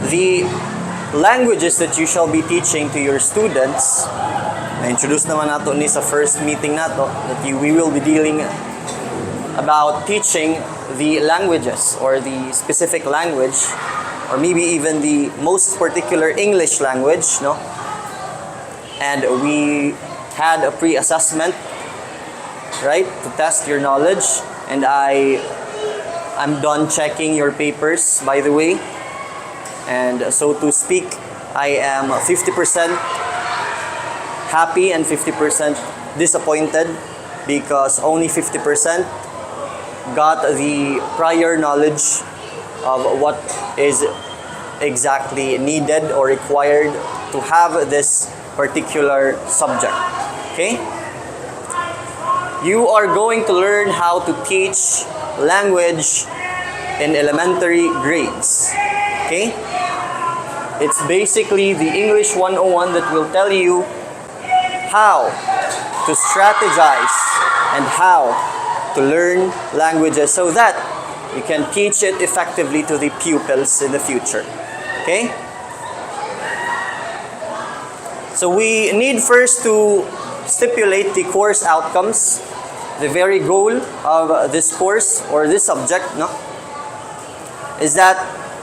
the languages that you shall be teaching to your students, na-introduce naman nato ni sa first meeting nato, that we will be dealing about teaching the languages or the specific language, or maybe even the most particular English language, no? And we had a pre-assessment, right, to test your knowledge, and I'm done checking your papers, by the way. And so to speak, I am 50% happy and 50% disappointed because only 50% got the prior knowledge of what is exactly needed or required to have this particular subject. Okay? You are going to learn how to teach language in elementary grades. Okay? It's basically the English 101 that will tell you how to strategize and how to learn languages so that you can teach it effectively to the pupils in the future. Okay? So we need first to stipulate the course outcomes, the very goal of this course or this subject, no? Is that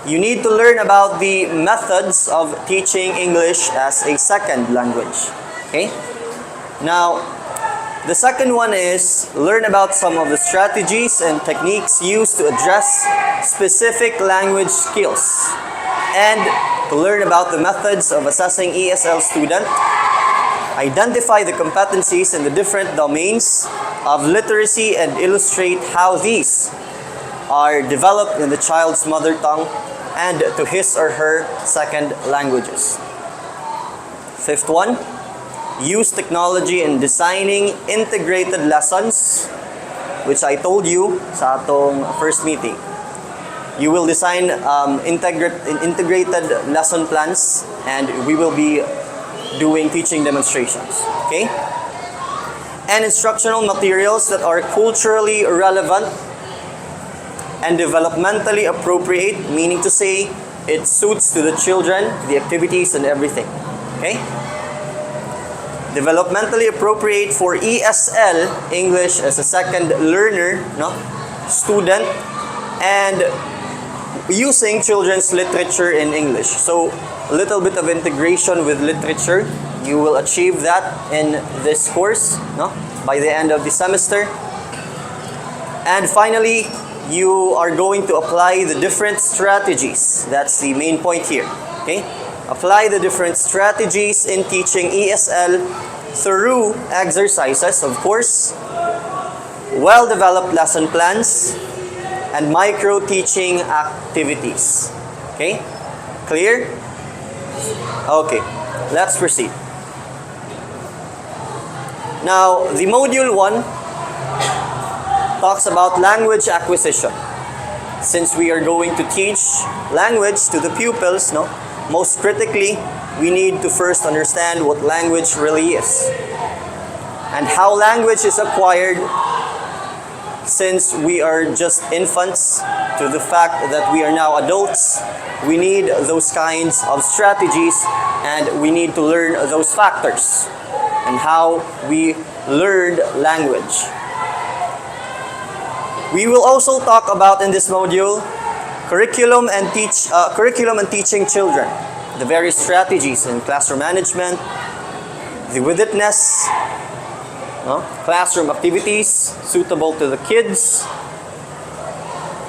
you need to learn about the methods of teaching English as a second language. Okay? Now, the second one is learn about some of the strategies and techniques used to address specific language skills, and to learn about the methods of assessing ESL student. Identify the competencies in the different domains of literacy and illustrate how these are developed in the child's mother tongue and to his or her second languages. Fifth one, use technology in designing integrated lessons, which I told you sa atong first meeting. You will design integrated lesson plans, and we will be doing teaching demonstrations. Okay? And instructional materials that are culturally relevant and developmentally appropriate, meaning to say it suits to the children, the activities and everything. Okay? Developmentally appropriate for ESL, English as a second learner, no, student, and using children's literature in English. So a little bit of integration with literature. You will achieve that in this course, no, by the end of the semester. And finally, you are going to apply the different strategies. That's the main point here. Okay? Apply the different strategies in teaching ESL through exercises, of course, well-developed lesson plans, and micro-teaching activities. Okay? Clear? Okay. Let's proceed. Now, the module 1 talks about language acquisition. Since we are going to teach language to the pupils, no, most critically, we need to first understand what language really is and how language is acquired, since we are just infants to the fact that we are now adults. We need those kinds of strategies, and we need to learn those factors and how we learned language. We will also talk about in this module curriculum and teaching children, the various strategies in classroom management, the with itness, classroom activities suitable to the kids,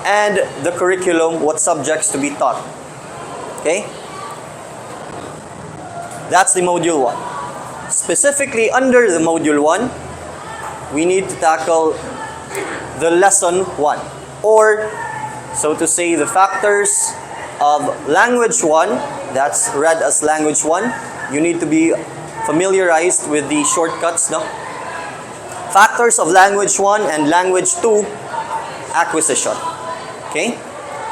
and the curriculum, what subjects to be taught. Okay? That's the module 1. Specifically under the module 1, we need to tackle the lesson 1, or so to say the factors of language 1, that's read as language 1. You need to be familiarized with the shortcuts, no? Factors of language 1 and language 2 acquisition. Okay?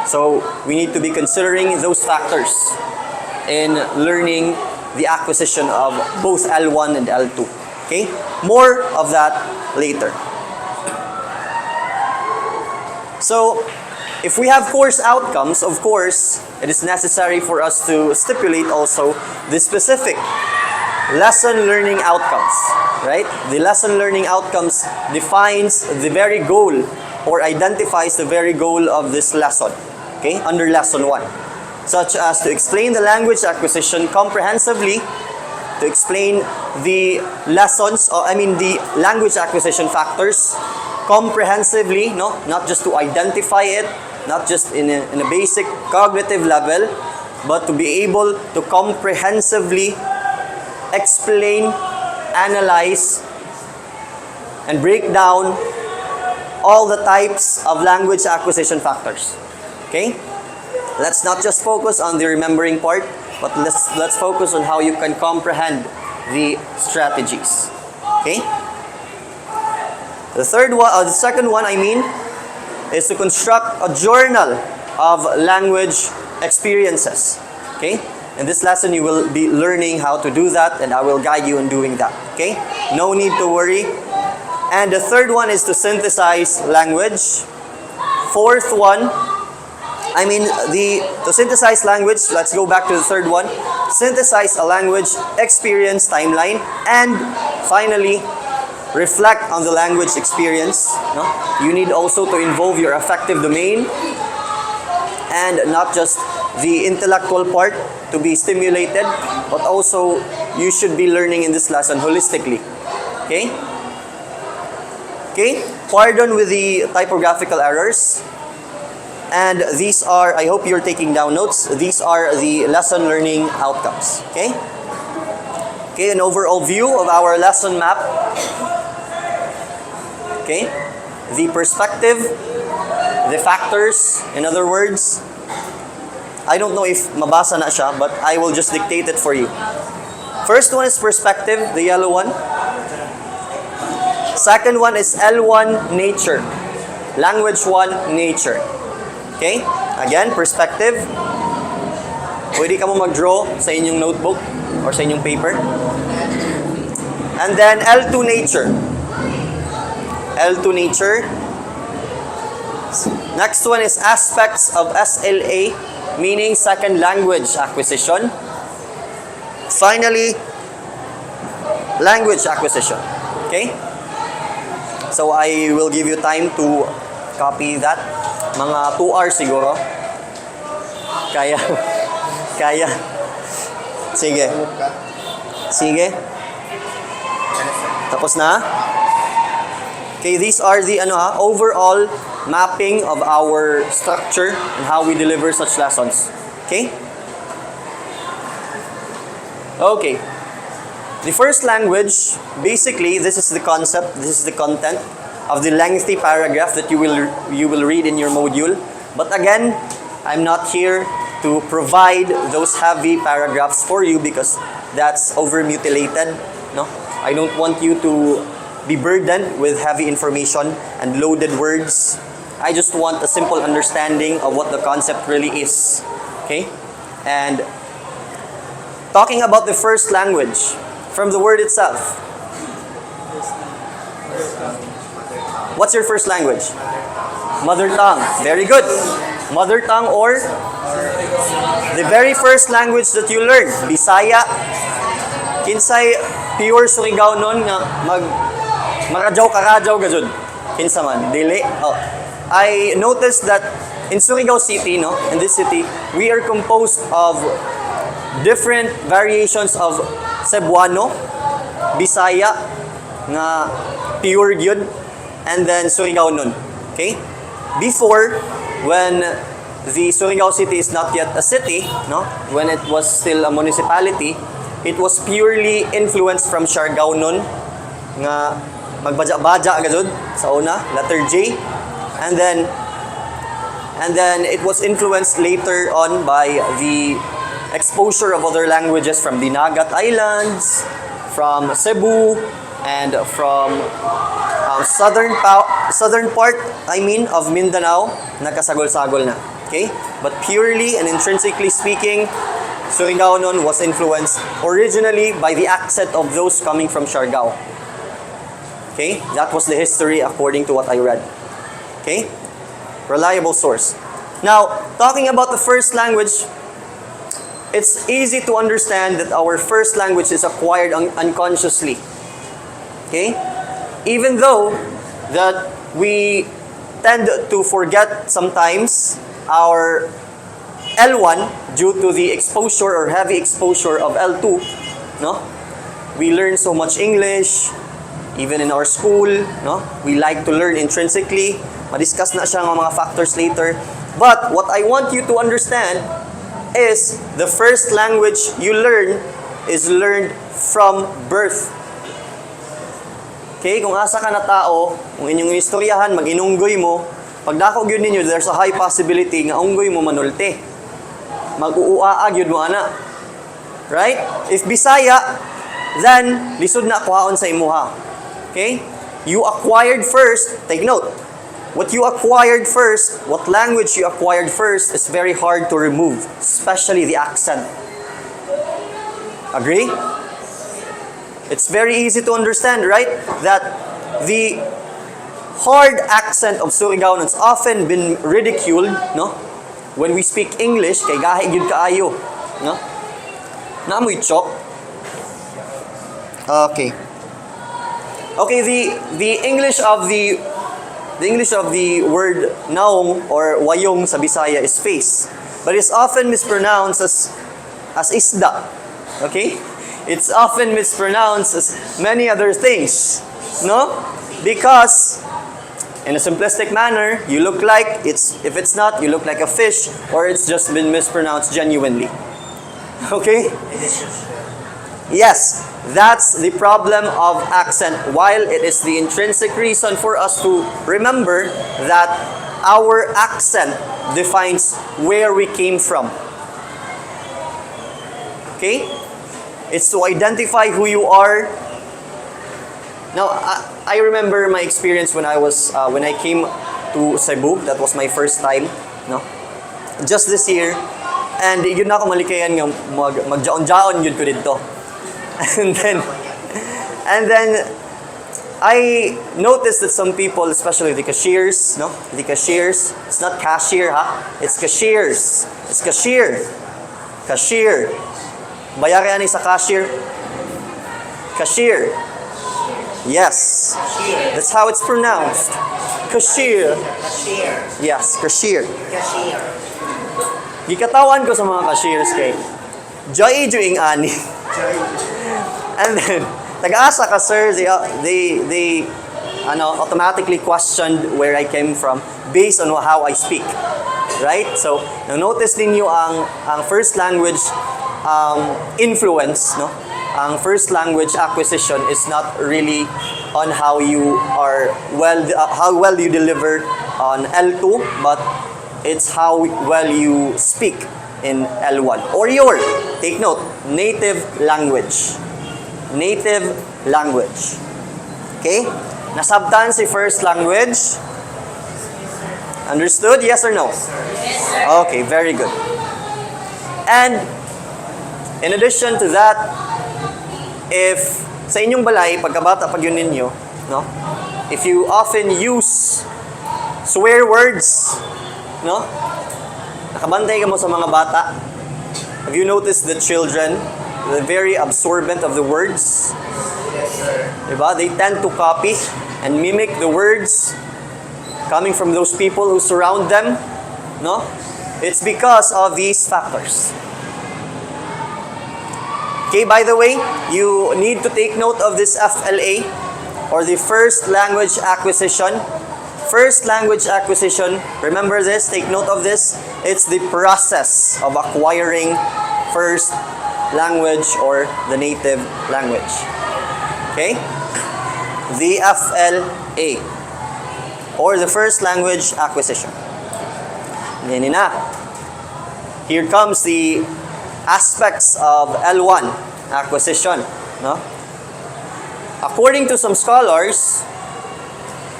So we need to be considering those factors in learning the acquisition of both L1 and L2. Okay? More of that later. So, if we have course outcomes, of course, it is necessary for us to stipulate also the specific lesson learning outcomes, right? The lesson learning outcomes defines the very goal or identifies the very goal of this lesson, okay, under lesson 1. Such as to explain the language acquisition comprehensively, to explain the lessons, the language acquisition factors comprehensively, no? Not just to identify it, not just in a basic cognitive level, but to be able to comprehensively explain, analyze, and break down all the types of language acquisition factors. Okay? Let's not just focus on the remembering part, but let's focus on how you can comprehend the strategies. Okay? The second one, is to construct a journal of language experiences. Okay? In this lesson, you will be learning how to do that, and I will guide you in doing that. Okay? No need to worry. And the third one is to synthesize language. Fourth one, to synthesize language, let's go back to the third one. Synthesize a language experience timeline. And finally, reflect on the language experience. No? You need also to involve your affective domain and not just the intellectual part to be stimulated, but also you should be learning in this lesson holistically. Okay? Okay? Pardon with the typographical errors. And these are, I hope you're taking down notes, these are the lesson learning outcomes. Okay? Okay, an overall view of our lesson map. Okay? The perspective, the factors, in other words, I don't know if mabasa na siya, but I will just dictate it for you. First one is perspective, the yellow one. Second one is L1, nature. Language 1, nature. Okay? Again, perspective. Pwede ka mo mag-draw sa inyong notebook or sa inyong paper. And then L2, nature. L2, nature. Next one is aspects of SLA, meaning second language acquisition. Finally, language acquisition. Okay? So I will give you time to copy that. Mga 2 hours siguro. Kaya. Kaya. Sige. Sige. Tapos na? Okay, these are the overall mapping of our structure and how we deliver such lessons. Okay? Okay. The first language, basically, this is the concept, this is the content of the lengthy paragraph that you will read in your module. But again, I'm not here to provide those heavy paragraphs for you because that's over-mutilated. No? I don't want you to be burdened with heavy information and loaded words. I just want a simple understanding of what the concept really is. Okay? And talking about the first language, from the word itself. What's your first language? Mother tongue. Very good. Mother tongue or the very first language that you learned. Bisaya. Kinsay pure Surigao nun nga makadyaw gajud. Kinsa man. Dili. Oh. I noticed that in Surigao City, in this city, we are composed of different variations of Cebuano, Bisaya, nga pure gyud, and then Surigao nun. Okay? Before, when the Surigao City is not yet a city, when it was still a municipality, it was purely influenced from Siargao nun, nga magbaja-baja gajud sa una, letter J, and then it was influenced later on by the exposure of other languages from the Nagat Islands, from Cebu, and from southern part, of Mindanao, nagkasagol-sagol na. Okay? But purely and intrinsically speaking, Surigao nun was influenced originally by the accent of those coming from Siargao. Okay? That was the history according to what I read. Okay? Reliable source. Now, talking about the first language, it's easy to understand that our first language is acquired unconsciously. Okay? Even though that we tend to forget sometimes our L1 due to the exposure or heavy exposure of L2, no? We learn so much English, even in our school, no? We like to learn intrinsically. Ma-discuss na siya ng mga factors later. But what I want you to understand is the first language you learn is learned from birth. Okay, kung asa ka na tao, kung inyong istoryahan, mag-inunggoy mo, pagdako gyud ninyo, there's a high possibility nga unggoy mo manulti. Mag-uuaag yun mo ana. Right? If Bisaya, then lisod na kuhaon sa imuha. Okay? You acquired first, take note. What you acquired first, what language you acquired first is very hard to remove, especially the accent. Agree? It's very easy to understand, right? That the hard accent of Surigao has often been ridiculed, no? When we speak English, kay gahi gyud kaayo, no? Naamoy chok. Okay. Okay, the English of the word naong or wayong sa Bisaya is face, but it's often mispronounced as isda. Okay? It's often mispronounced as many other things, no? Because in a simplistic manner, you look like if it's not, you look like a fish, or it's just been mispronounced genuinely. Okay? Yes, that's the problem of accent. While it is the intrinsic reason for us to remember that our accent defines where we came from. Okay? It's to identify who you are. Now, I remember my experience when I came to Cebu. That was my first time, no? Just this year. And yun na ako malikayan nga magjaon-jaon yun ko dito. And then I noticed that some people, especially the cashiers, no? The cashiers, it's not cashier, ha? It's cashiers. It's cashier. Cashier. Bayari ani sa cashier? Cashier. Yes. Cashier. That's how it's pronounced. Cashier. Cashier. Yes, cashier. Cashier. Gikatawan ko sa mga cashiers kay Joy Juing ani. And then taga-asa ka sir, they automatically questioned where I came from based on how I speak. Right? So, notice ninyo ang first language influence, no? Ang first language acquisition is not really on how well you deliver on L2, but it's how well you speak in L1 or your, take note, native language. Native language. Okay? Nasabtan si first language? Understood? Yes or no? Yes, sir. Okay, very good. And in addition to that, if sa inyong balay, pagkabata pag yun ninyo, no? If you often use swear words, no? Nakabantay ka mo sa mga bata. Have you noticed the children, they're very absorbent of the words? Yes, sir. Diba? They tend to copy and mimic the words coming from those people who surround them, no? It's because of these factors. Okay, by the way, you need to take note of this FLA, or the first language acquisition. First language acquisition, remember this, take note of this. It's the process of acquiring first language or the native language. Okay? The FLA, or the first language acquisition. Ganyan na. Here comes the aspects of L1 acquisition, no? According to some scholars,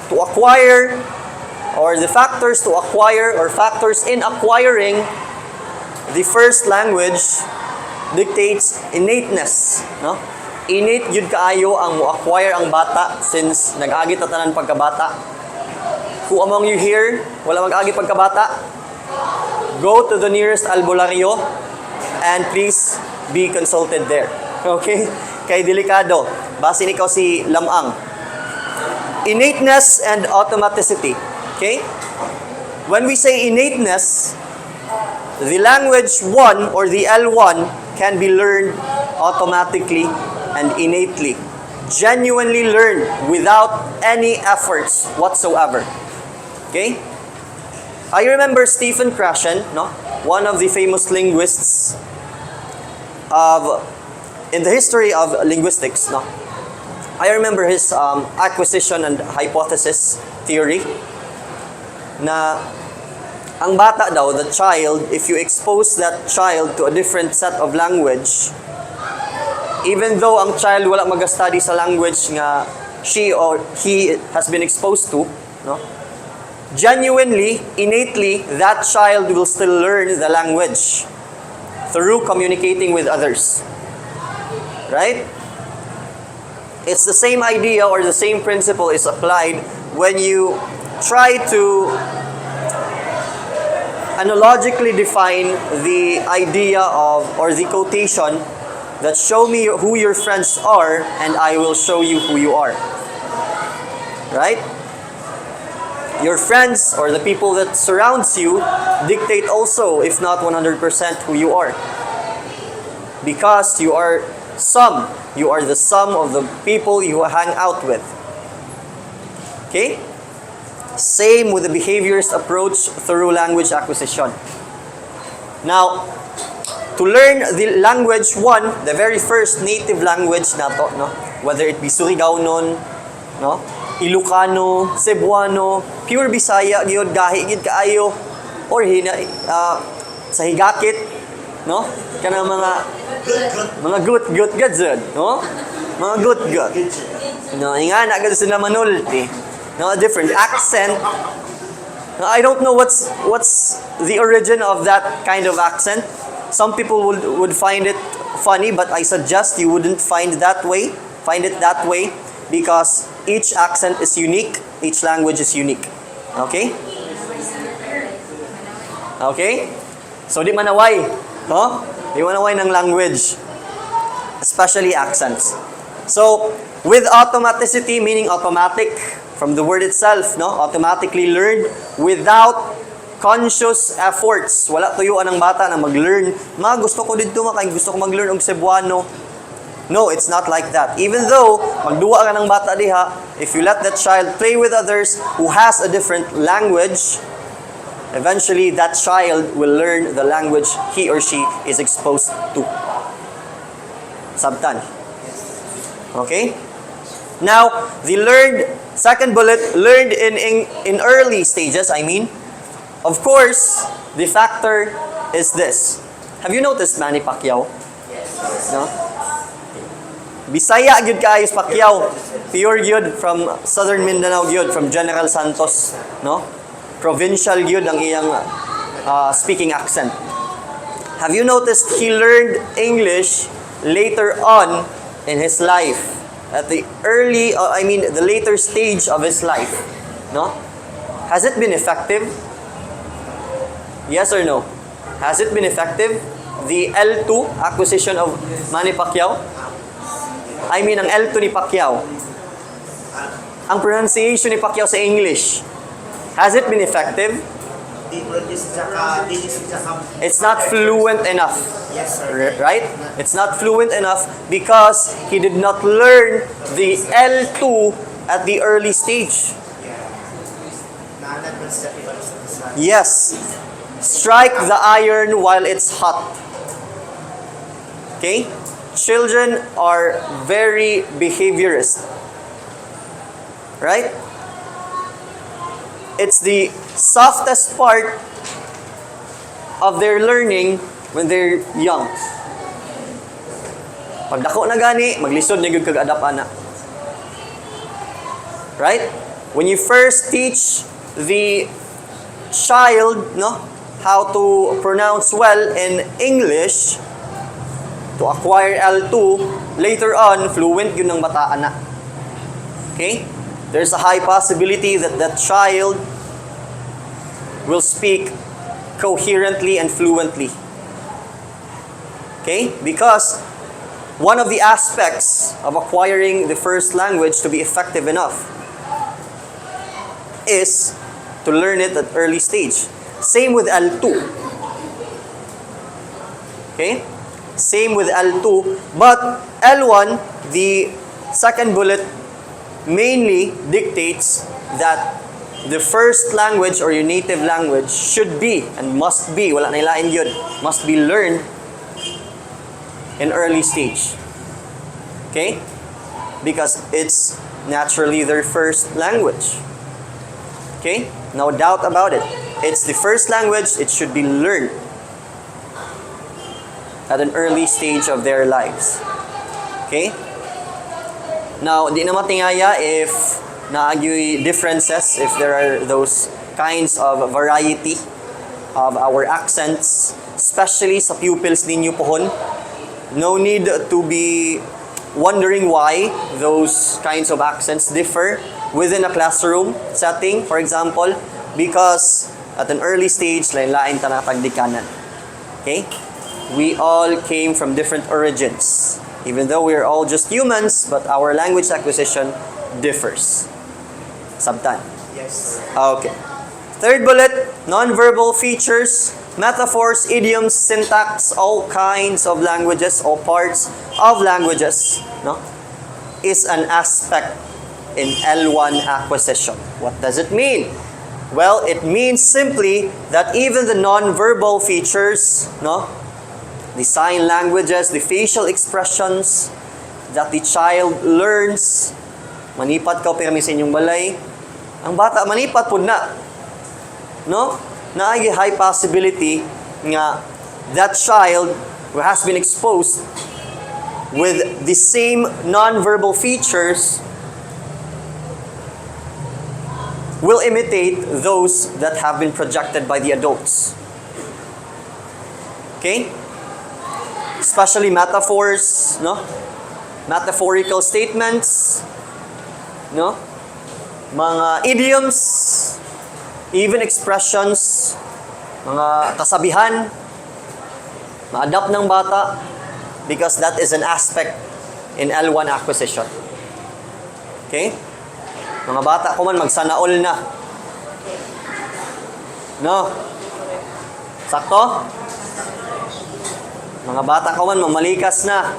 to acquire, or the factors to acquire, or factors in acquiring the first language dictates innateness, no? Innate yun kaayo ang mo-acquire ang bata since nag-agi tatanan pagkabata. Who among you here wala mag-agi pagkabata? go to the nearest albularyo and please be consulted there. Okay? Kay delikado. Basin ikaw si lamang. Innateness and automaticity. Okay? When we say innateness, the language 1 or the L1 can be learned automatically and innately. Genuinely learned without any efforts whatsoever. Okay? I remember Stephen Krashen, no? One of the famous linguists in the history of linguistics, no? I remember his acquisition and hypothesis theory na ang bata daw, the child, if you expose that child to a different set of language, even though ang child wala mag-study sa language nga she or he has been exposed to, no? Genuinely, innately, that child will still learn the language through communicating with others. Right? It's the same idea or the same principle is applied when you try to analogically define the idea of or the quotation that show me who your friends are and I will show you who you are. Right? Your friends or the people that surrounds you dictate also, if not 100%, who you are. Because you are the sum of the people you hang out with. Okay? Same with the behaviorist approach through language acquisition. Now, to learn the language 1, the very first native language na to, no? Whether it be Surigao-non, no? Ilocano, Cebuano, pure Bisaya, gyud gahi gid kaayo, or sa higakit, no? Kana mga gut gadzud, no? Mga gut. No, ingana gad sila manulti. No, a different accent. Now, I don't know what's the origin of that kind of accent. Some people would find it funny, but I suggest you wouldn't find it that way, because each accent is unique, each language is unique. Okay? Okay? So di manaway, no? Di manaway ng language, especially accents. So, with automaticity, meaning automatic, from the word itself, no? Automatically learned without conscious efforts. Wala tuyuan ng bata na mag-learn. Gusto ko mag-learn og Cebuano. No, it's not like that. Even though magduwa ka ng bata diha, if you let that child play with others who has a different language, eventually that child will learn the language he or she is exposed to. Sabtan. Okay? Now, the second bullet, learned in early stages, of course, the factor is this. Have you noticed Manny Pacquiao? No? Bisaya gyud kaayos Pacquiao. Pure gyud from Southern Mindanao gyud, from General Santos, no? Provincial gyud ang iyang speaking accent. Have you noticed he learned English later on in his life? At the the later stage of his life, no? Has it been effective? Yes or no? Has it been effective? The L2 acquisition of Manny Pacquiao? Ang L2 ni Pacquiao. Ang pronunciation ni Pacquiao sa English. Has it been effective? It's not fluent enough. Yes, sir. Right? It's not fluent enough because he did not learn the L2 at the early stage. Yes. Strike the iron while it's hot. Okay? Children are very behaviorist. Right? It's the softest part of their learning when they're young. Pag dako na gani, maglisod na gyud kag adapt ana. Right? When you first teach the child, no, how to pronounce well in English, to acquire L2, later on, fluent yun ng bataan na. Okay? There's a high possibility that that child will speak coherently and fluently. Okay? Because one of the aspects of acquiring the first language to be effective enough is to learn it at early stage. Same with L2. Okay? Same with L2. But L1, the second bullet mainly dictates that the first language or your native language should be and must be, wala na ilain yun, must be learned in early stage. Okay? Because it's naturally their first language. Okay? No doubt about it. It's the first language, it should be learned at an early stage of their lives. Okay? Now, di na matingaya if naagyoy differences, if there are those kinds of variety of our accents, especially sa pupils ninyo pohon. No need to be wondering why those kinds of accents differ within a classroom setting, for example, because at an early stage, lain-lain ta natagdikanan. Okay? We all came from different origins. Even though we are all just humans, but our language acquisition differs. Sabtan? Yes. Okay. Third bullet, nonverbal features, metaphors, idioms, syntax, all kinds of languages, all parts of languages, no, is an aspect in L1 acquisition. What does it mean? Well, it means simply that even the nonverbal features, no, the sign languages, the facial expressions that the child learns, manipat ka pirmi sa inyong balay, ang bata manipat po na. No? Naay high possibility nga that child who has been exposed with the same nonverbal features will imitate those that have been projected by the adults. Okay? Especially metaphors, no? Metaphorical statements, no? Mga idioms, even expressions, mga kasabihan, ma-adapt ng bata because that is an aspect in L1 acquisition. Okay? Mga bata ko man magsanaol na. No? Sakto? Mga bata ko man mamalikas na.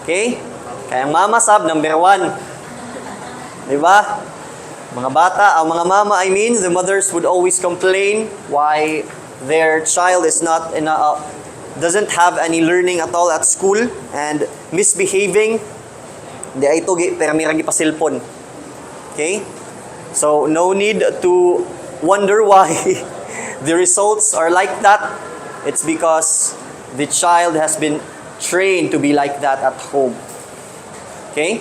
Okay? Kaya ang mama sab, number 1. Diba? Mga bata, ang mga mama, I mean, the mothers would always complain why their child is not doesn't have any learning at all at school and misbehaving. Di ay ito, permiragi pa cellphone. Okay? So, no need to wonder why the results are like that. It's because the child has been trained to be like that at home. Okay?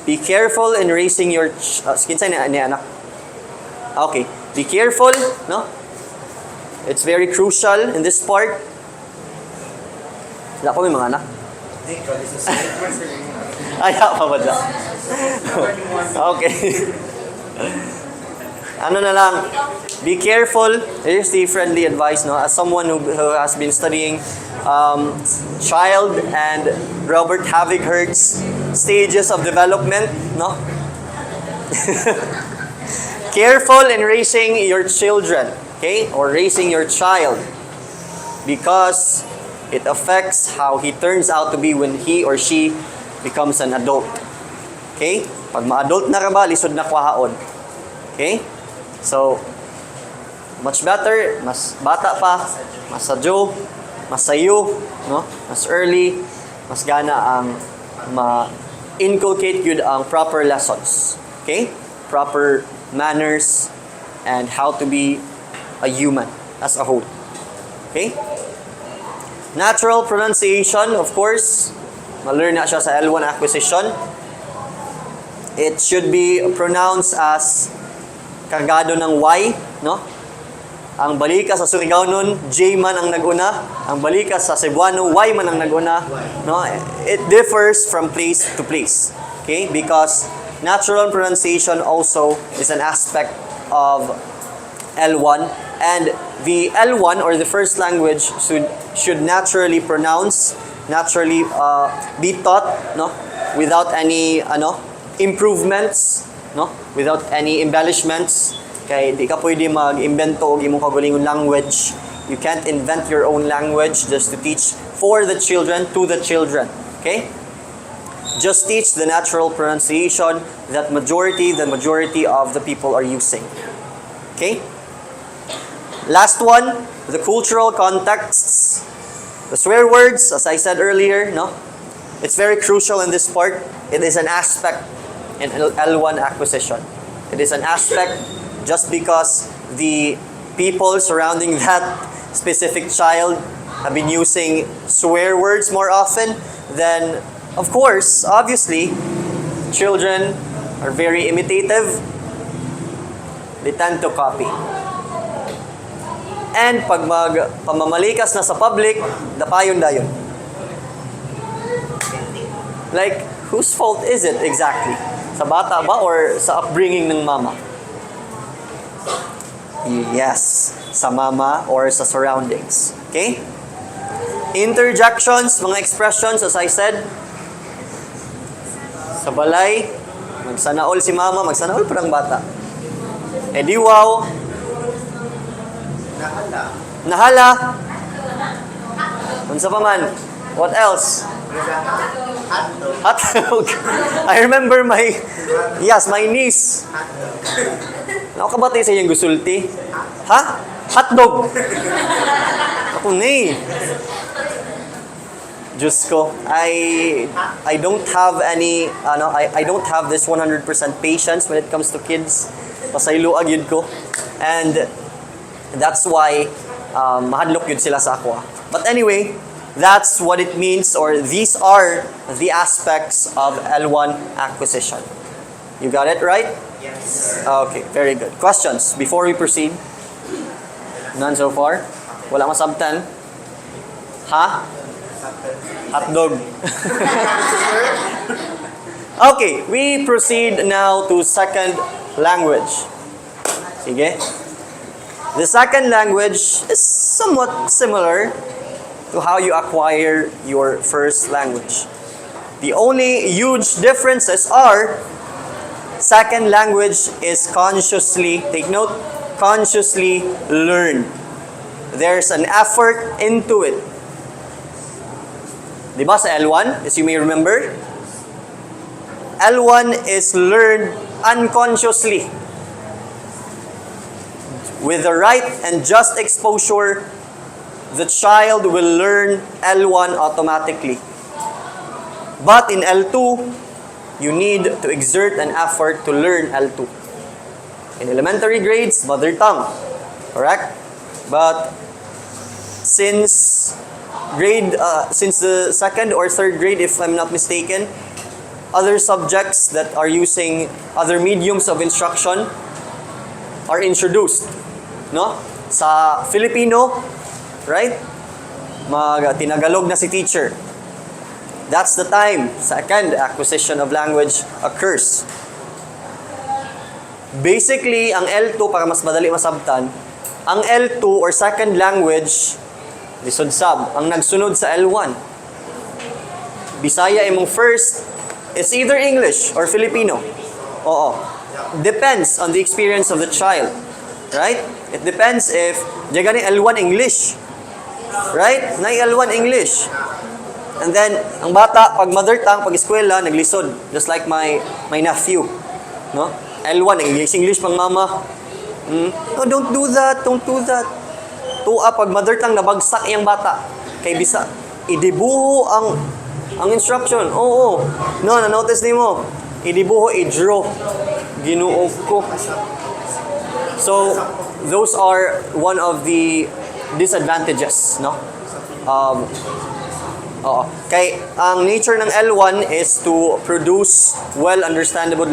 Be careful in raising your kinsay ni anak. Okay. Be careful, no? It's very crucial in this part. Wala ko may mga anak. Ay, pa ba da? Okay. Ano na lang? Be careful. Here's the friendly advice, no? As someone who has been studying child and Robert Havighert's stages of development, no? Careful in raising your children, okay? Or raising your child because it affects how he turns out to be when he or she becomes an adult. Okay? Pag ma-adult na ka ba, lisod na kwahaon. Okay? So, much better, mas bata pa, mas sadyo, mas sayo, no? Mas early, mas gana ang ma-inculcate yun ang proper lessons. Okay? Proper manners and how to be a human as a whole. Okay? Natural pronunciation, of course, ma-learn na siya sa L1 acquisition. It should be pronounced as kargado ng Y, no? Ang balika sa Surigao nun, J man ang naguna. Ang balika sa Cebuano, Y man ang naguna. No? It differs from place to place. Okay? Because natural pronunciation also is an aspect of L1 and the L1 or the first language should naturally pronounce, naturally be taught, no, without any improvements, no, without any embellishments. Kay di ka pwede mag-imbento og imong kaugalingong language. You can't invent your own language just to teach for the children, to the children. Okay? Just teach the natural pronunciation that the majority of the people are using. Okay? Last one, the cultural contexts. The swear words, as I said earlier, no? It's very crucial in this part. It is an aspect in L1 acquisition. It is an aspect just because the people surrounding that specific child have been using swear words more often, then of course, obviously, children are very imitative. They tend to copy. And pag pamamalikas na sa public, dapayon-dayon. Like, whose fault is it exactly? Sa bata ba or sa upbringing ng mama? Yes, sa mama or sa surroundings. Okay? Interjections, mga expressions, as I said, sa balay, magsanaol si mama, magsanaol parang bata. E di wow. Nahala. Unsa pa man? What else? Hotdog. I remember my niece. Nakakabatay sa iyang gusulti. Ha? Hotdog. Ako na eh. Diyos ko, I don't have any, I don't have this 100% patience when it comes to kids. Pasayloag yun ko. And that's why mahadlok yun sila sa ako. But anyway, that's what it means, or these are the aspects of L1 acquisition. You got it right? Yes. Okay, very good. Questions before we proceed? None so far? Wala masabtan? Ha? Hotdog. Okay, we proceed now to second language. Sige. The second language is somewhat similar to how you acquire your first language. The only huge differences are second language is consciously, take note, consciously learned. There's an effort into it. Diba sa L1, as you may remember? L1 is learned unconsciously. With the right and just exposure, the child will learn L1 automatically. But in L2, you need to exert an effort to learn L2. In elementary grades, mother tongue. Correct? But since the second or third grade, if I'm not mistaken, other subjects that are using other mediums of instruction are introduced. No? Sa Filipino, right? Tinagalog na si teacher. That's the time second acquisition of language occurs. Basically, ang L2, para mas madali masabtan, ang L2 or second language, lisod sab, ang nagsunod sa L1. Bisaya imong first, it's either English or Filipino. Oo. Depends on the experience of the child. Right? It depends if diyan gani L1 English. Right? Na L1 English. And then, ang bata, pag mother tongue, pag eskwela, naglisod. Just like my nephew. No? L1, English pang mama. No, don't do that. Pag mother tongue, nabagsak iyang bata. Kay bisa, idibuho ang instruction. Oo. No, na-notice ni mo. Idibuho, i-draw. Ginuog ko. So, those are one of the disadvantages, no? Kay ang nature ng L1 is to produce well understandable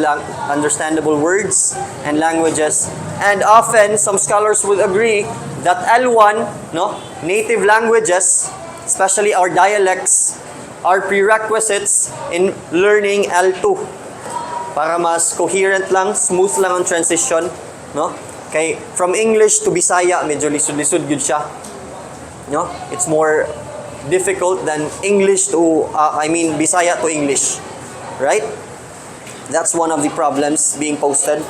words and languages. And often some scholars would agree that L1, no, native languages, especially our dialects, are prerequisites in learning L2. Para mas coherent lang, smooth lang ang transition, no? Kay from English to Bisaya, medyo lisod-lisod gyud siya. No? It's more difficult than English to Bisaya to English. Right? That's one of the problems being posted.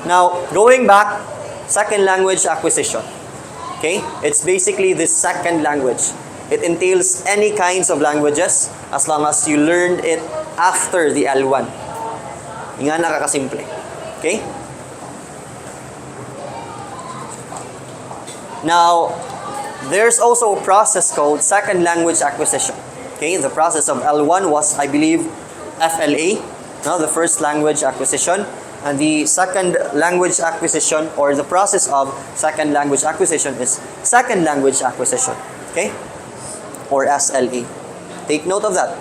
Now, going back, second language acquisition. Okay? It's basically the second language. It entails any kinds of languages as long as you learned it after the L1. Nga nakakasimple. Okay? Now, there's also a process called second language acquisition. Okay? The process of L1 was, I believe, FLA, no? The first language acquisition. And the second language acquisition, or the process of second language acquisition, is second language acquisition. Okay? Or SLA. Take note of that.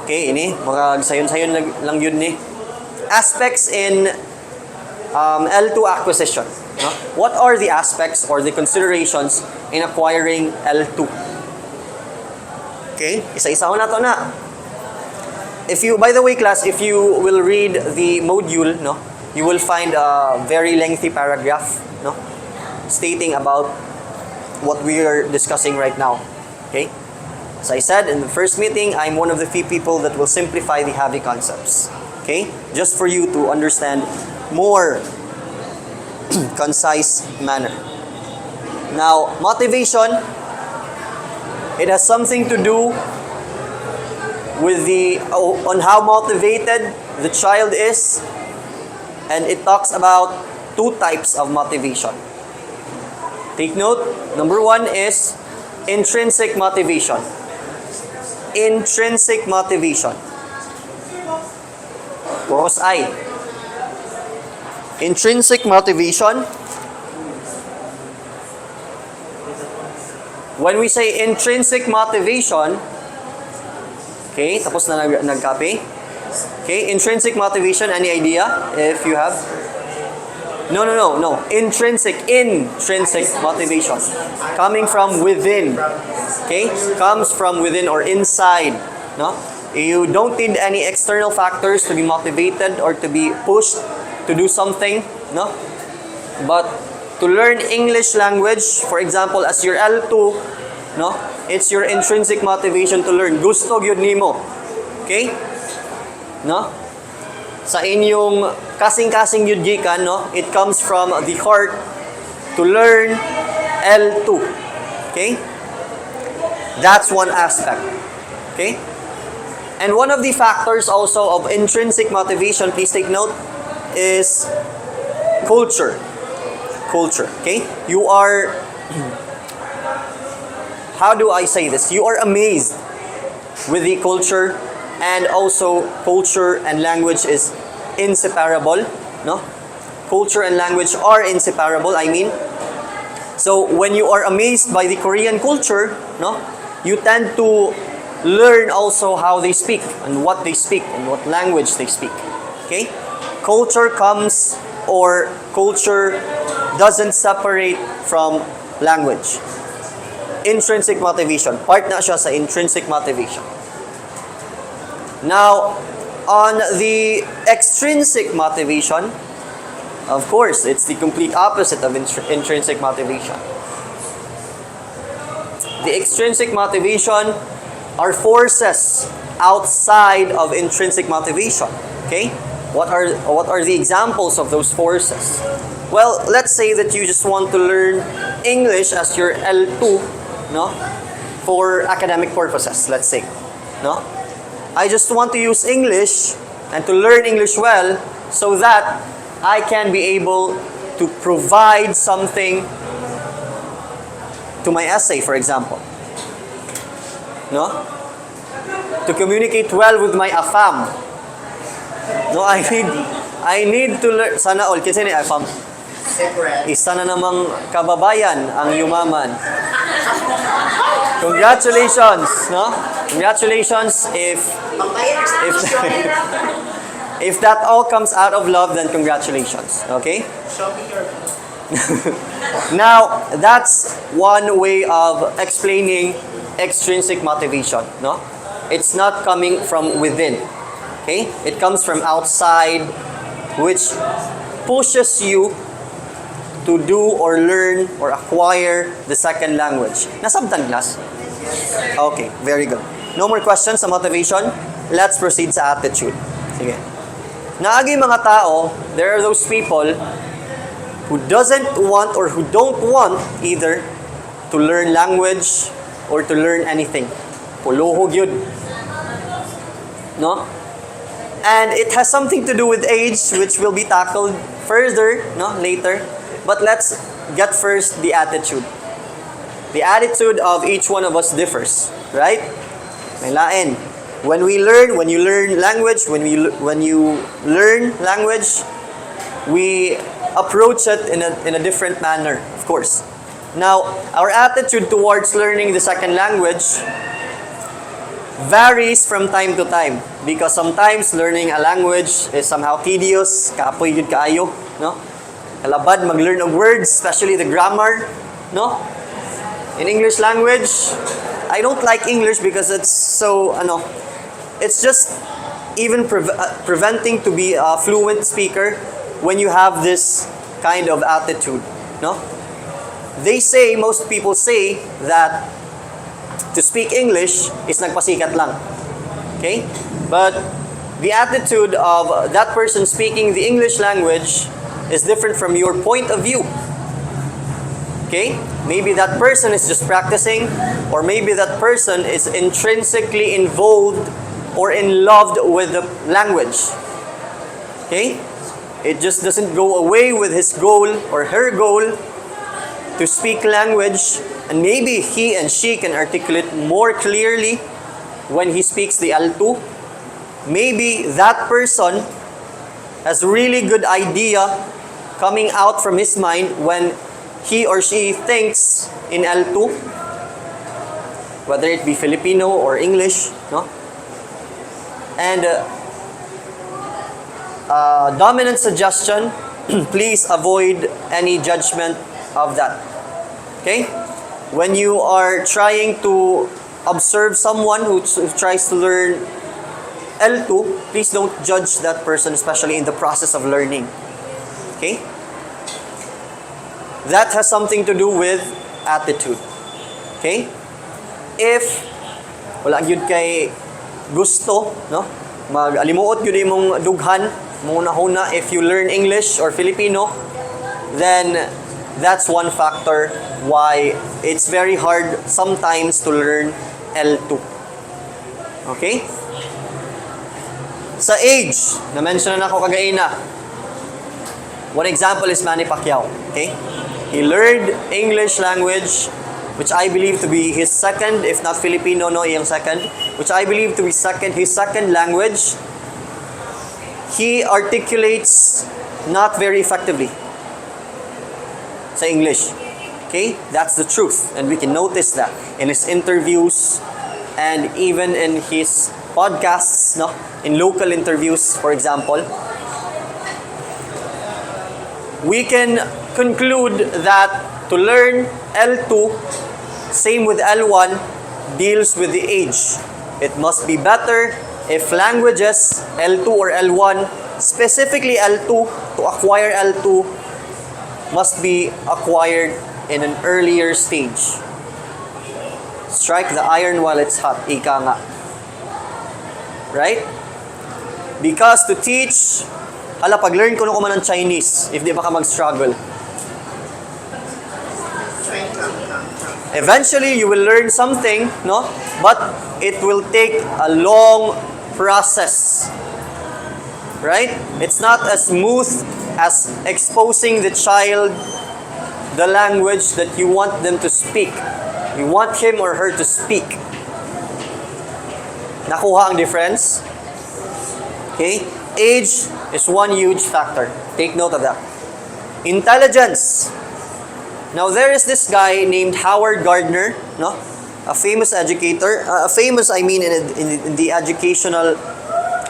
Okay, ini mga sayon-sayon lang yun ni. Aspects in L2 acquisition. No? What are the aspects or the considerations in acquiring L2? Okay, isa-isa na to na. If you, by the way, class, if you will read the module, no, you will find a very lengthy paragraph, no, stating about what we are discussing right now. Okay? As I said in the first meeting, I'm one of the few people that will simplify the heavy concepts. Okay? Just for you to understand more concise manner. Now, motivation, it has something to do with on how motivated the child is, and it talks about two types of motivation. Take note, number one is intrinsic motivation. Intrinsic motivation. Focus I. Intrinsic motivation. When we say intrinsic motivation, okay, tapos na nag-copy. Okay, intrinsic motivation, any idea if you have? No. Intrinsic motivation. Coming from within. Okay? Comes from within or inside. No? You don't need any external factors to be motivated or to be pushed to do something. No? But to learn English language, for example, as your L2, no? It's your intrinsic motivation to learn. Gusto gyud nimo. Okay? No? Sa inyong kasing-kasing yun gikan, no? It comes from the heart to learn L2. Okay? That's one aspect. Okay? And one of the factors also of intrinsic motivation, please take note, is culture. Culture. Okay? You are, how do I say this? You are amazed with the culture, and also culture and language is inseparable, no? Culture and language are inseparable, I mean. So when you are amazed by the Korean culture, no? You tend to learn also how they speak and what they speak and what language they speak. Okay? Culture comes, or culture doesn't separate from language. Intrinsic motivation. Part na siya sa intrinsic motivation. Now, on the extrinsic motivation, of course, it's the complete opposite of intrinsic motivation. The extrinsic motivation are forces outside of intrinsic motivation. Okay? What are the examples of those forces? Well, let's say that you just want to learn English as your L2, no? For academic purposes, let's say, no? I just want to use English and to learn English well so that I can be able to provide something to my essay, for example. No? To communicate well with my AFAM. No, I need to learn. Sana all kasi ni AFAM. Isa na namang kababayan ang yumaman. Congratulations, no? Congratulations if that all comes out of love, then congratulations. Okay? Show me your Now, that's one way of explaining extrinsic motivation, no? It's not coming from within. Okay? It comes from outside, which pushes you to do or learn or acquire the second language? Nasabtan, class? Okay, very good. No more questions sa motivation? Let's proceed sa attitude. Sige. Naagi mga tao, there are those people who doesn't want or who don't want either to learn language or to learn anything. Puluhog yun. No? And it has something to do with age, which will be tackled further, no, later. But let's get first the attitude. The attitude of each one of us differs, right? May lain. When you learn language, when you learn language, we approach it in a different manner, of course. Now, our attitude towards learning the second language varies from time to time, because sometimes learning a language is somehow tedious, kapoy yun kaayo, no? Kalabad mag-learn of words, especially the grammar, no? In English language, I don't like English because it's so, it's just even preventing to be a fluent speaker when you have this kind of attitude, no? Most people say that to speak English is nagpasikat lang. Okay? But the attitude of that person speaking the English language is different from your point of view. Okay? Maybe that person is just practicing, or maybe that person is intrinsically involved or in love with the language. Okay? It just doesn't go away with his goal or her goal to speak language, and maybe he and she can articulate more clearly when he speaks the L2. Maybe that person has really good idea coming out from his mind when he or she thinks in L2, whether it be Filipino or English, no? And dominant suggestion, please avoid any judgment of that. Okay? When you are trying to observe someone who tries to learn L2, please don't judge that person, especially in the process of learning. Okay? That has something to do with attitude. Okay? If wala gyud kay gusto, no? Mag-alimuot gyud imong dughan, muna if you learn English or Filipino, then that's one factor why it's very hard sometimes to learn L2. Okay? Sa age, na-mention na ako kagaina. One example is Manny Pacquiao. Okay? He learned English language, which I believe to be his second, if not Filipino, no, iyang second, which I believe to be his second language. He articulates not very effectively sa English. Okay? That's the truth. And we can notice that in his interviews and even in his podcasts, no? In local interviews, for example. We can conclude that to learn L2, same with L1, deals with the age. It must be better if languages, L2 or L1, specifically L2, to acquire L2, must be acquired in an earlier stage. Strike the iron while it's hot, ika nga. Right? Because to teach, pag-learn ko man ng Chinese, if di ba ka mag-struggle. Eventually, you will learn something, no? But it will take a long process. Right? It's not as smooth as exposing the child the language that you want them to speak. You want him or her to speak. Nakuha ang difference? Okay? Age is one huge factor. Take note of that. Intelligence. Now there is this guy named Howard Gardner, no? A famous educator, in the educational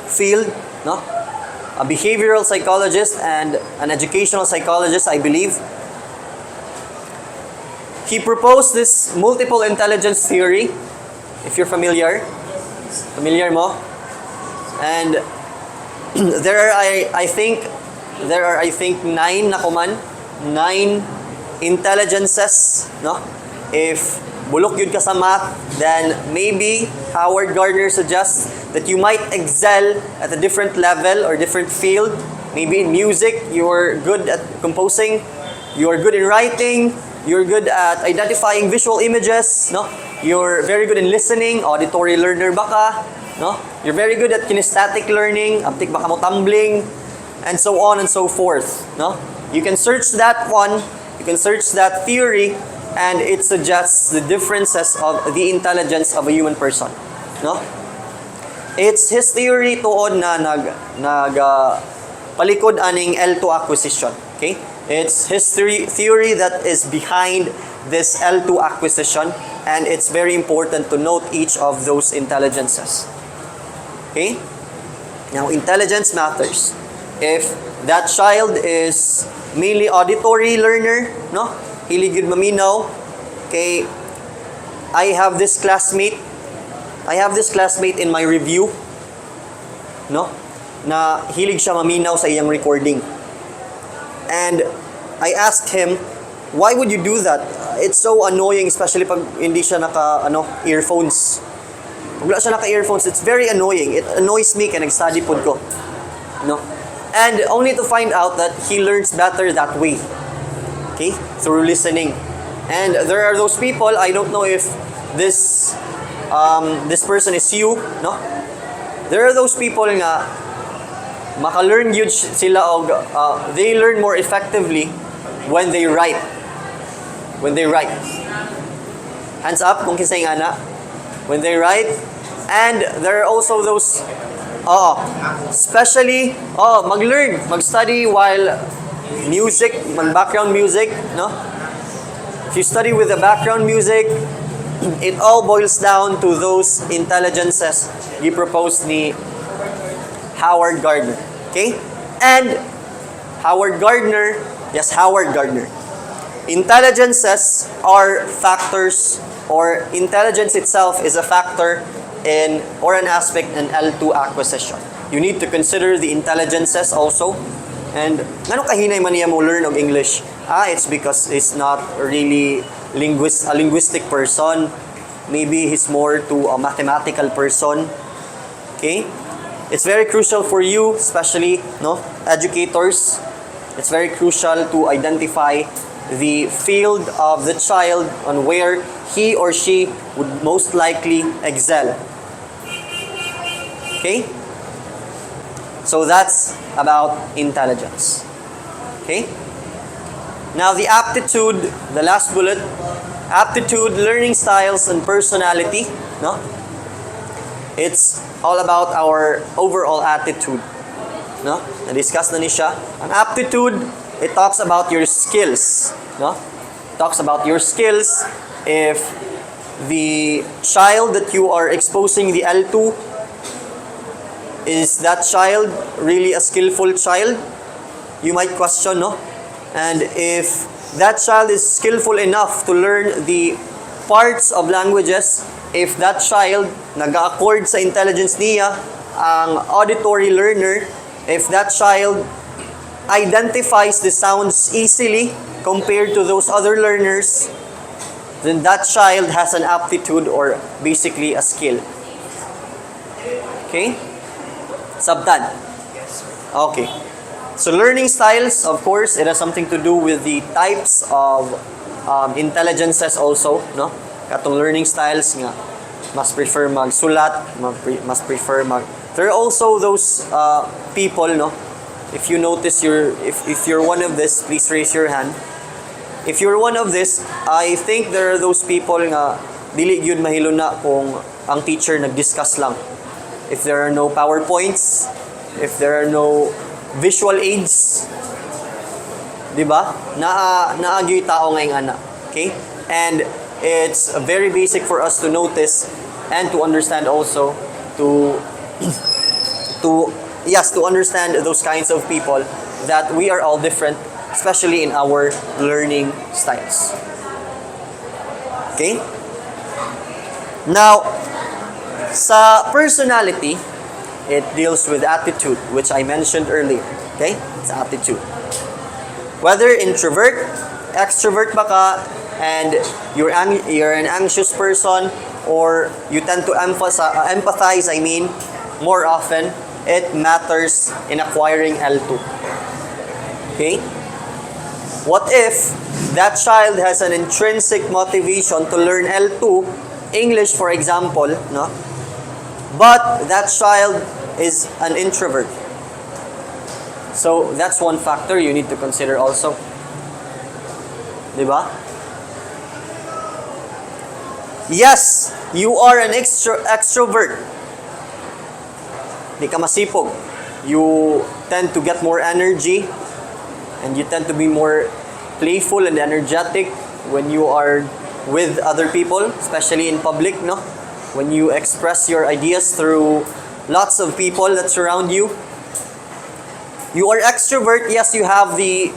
field, no? A behavioral psychologist and an educational psychologist, I believe. He proposed this multiple intelligence theory, if you're familiar mo. And there are, I think, there are, I think, 9 na kuman. 9 intelligences, no? If bulok yun ka sa math, then maybe Howard Gardner suggests that you might excel at a different level or different field. Maybe in music, you're good at composing, you're good in writing, you're good at identifying visual images, no? You're very good in listening, auditory learner baka, no? You're very good at kinesthetic learning, aptik baka mo tumbling, and so on and so forth, no? You can search that one, you can search that theory, and it suggests the differences of the intelligence of a human person, no? It's his theory tuod na palikod aning L2 acquisition, okay? It's his theory that is behind this L2 acquisition, and it's very important to note each of those intelligences. Okay? Now, intelligence matters. If that child is mainly auditory learner, no? Hilig yun maminaw. Okay, I have this classmate in my review, no? Na hilig siya maminaw sa iyang recording. And I asked him, why would you do that? It's so annoying, especially pag hindi siya earphones. Pag wala siya naka-earphones, it's very annoying. It annoys me kaya nag-study pod ko. No? And only to find out that he learns better that way. Okay? Through listening. And there are those people, I don't know if this person is you, no? There are those people nga maka-learn yun sila og they learn more effectively when they write. When they write. Hands up kung kinsay nga na. When they write. And there are also those especially mag-learn, mag-study while music, background music, no? If you study with the background music, it all boils down to those intelligences he proposed ni Howard Gardner. Okay? And Howard Gardner, intelligences are factors, or intelligence itself is a factor in, or an aspect in L2 acquisition. You need to consider the intelligences also. And ngano kahinay man niya mo learn of English? It's because he's not really a linguistic person. Maybe he's more to a mathematical person. Okay? It's very crucial for you, especially educators. It's very crucial to identify the field of the child on where he or she would most likely excel. Okay? So that's about intelligence. Okay? Now the aptitude, the last bullet, aptitude, learning styles, and personality. No? It's all about our overall attitude. No? Na-discuss na ni siya. Ang aptitude, it talks about your skills. No? It talks about your skills. If the child that you are exposing the L2, is that child really a skillful child? You might question, no? And if that child is skillful enough to learn the parts of languages, if that child nag-accord sa intelligence niya, ang auditory learner, if that child identifies the sounds easily compared to those other learners, then that child has an aptitude, or basically a skill. Okay? Sabtan? Okay. So learning styles, of course, it has something to do with the types of intelligences also, no? Katong learning styles nga, mas prefer magsulat, mas prefer There are also those people, no? If you notice if you're one of this, please raise your hand. If you're one of this, I think there are those people nga dili gyud mahilo na kung ang teacher nag-discuss lang. If there are no PowerPoints, if there are no visual aids, di ba? Naagyoy tao ngayong ana. Okay? And it's very basic for us to notice and to understand also to understand those kinds of people, that we are all different, especially in our learning styles. Okay? Now, sa personality, it deals with attitude, which I mentioned earlier. Okay? It's attitude. Whether introvert, extrovert ba ka, and you're an anxious person, or you tend to empathize, more often, it matters in acquiring L2. Okay? What if that child has an intrinsic motivation to learn L2, English for example, no? But that child is an introvert. So that's one factor you need to consider also. Diba? Yes, you are an extrovert. Di ka masipog. You tend to get more energy, and you tend to be more playful and energetic when you are with other people, especially in public, no? When you express your ideas through lots of people that surround you. You are extrovert, yes, you have the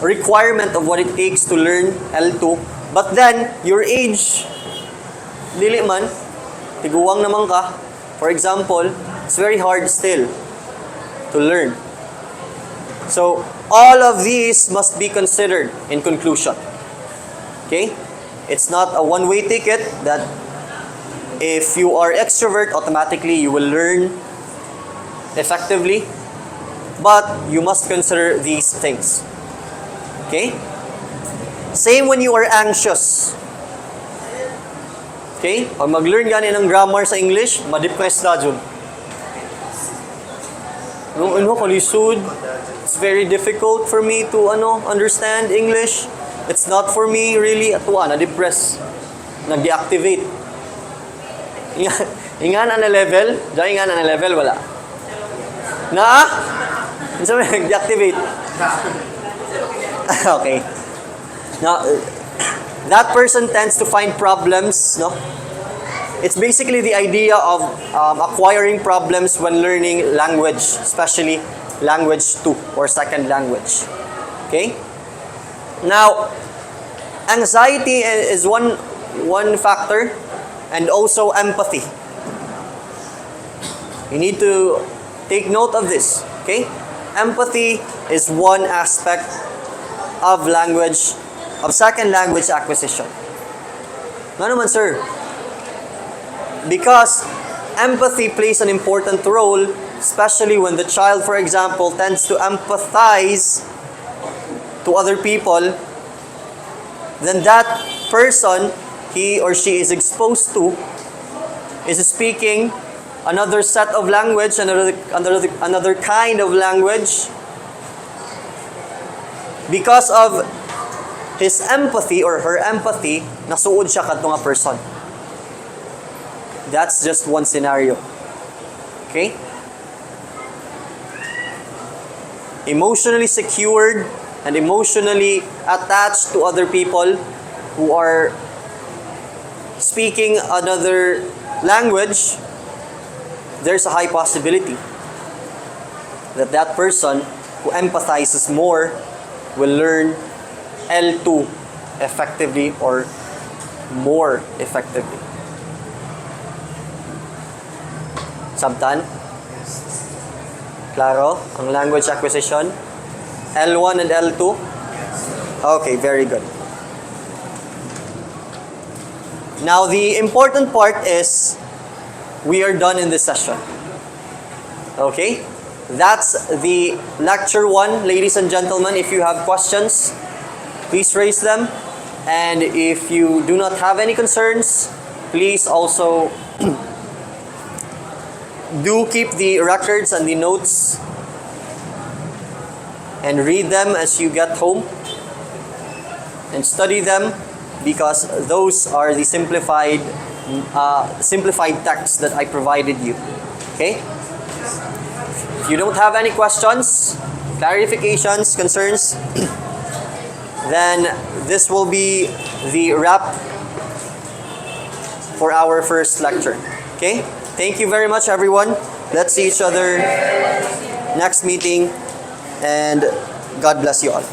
requirement of what it takes to learn L2, but then your age, dili man, tiguwang naman ka. For example, it's very hard still to learn. So, all of these must be considered in conclusion. Okay? It's not a one-way ticket that if you are extrovert, automatically you will learn effectively. But you must consider these things. Okay? Same when you are anxious. Okay? Pag mag-learn gani ng grammar sa English, ma-depress na dyan. Kalisod. It's very difficult for me to understand English. It's not for me really. Atuwa, na-depress. Nag-deactivate. Ingan na level? Diyan ingan na level, wala. Na? So, nag-deactivate. Okay. Now, that person tends to find problems, no? It's basically the idea of acquiring problems when learning language, especially language 2 or second language. Okay? Now, anxiety is one factor, and also empathy. You need to take note of this. Okay? Empathy is one aspect of second language acquisition. Ano naman, sir? Because empathy plays an important role, especially when the child, for example, tends to empathize to other people, then that person, he or she is exposed to, is speaking another set of language, another kind of language. Because of his empathy or her empathy, nasuod siya kadto nga person. That's just one scenario. Okay? Emotionally secured and emotionally attached to other people who are speaking another language, there's a high possibility that that person who empathizes more will learn L2 effectively or more effectively. Sabtan? Claro? Ang language acquisition? L1 and L2? Okay, very good. Now, the important part is we are done in this session. Okay? That's the lecture 1, ladies and gentlemen. If you have questions, please raise them. And if you do not have any concerns, please also do keep the records and the notes and read them as you get home and study them, because those are the simplified texts that I provided you. Okay? If you don't have any questions, clarifications, concerns, then this will be the wrap for our first lecture. Okay? Thank you very much, everyone. Let's see each other next meeting, and God bless you all.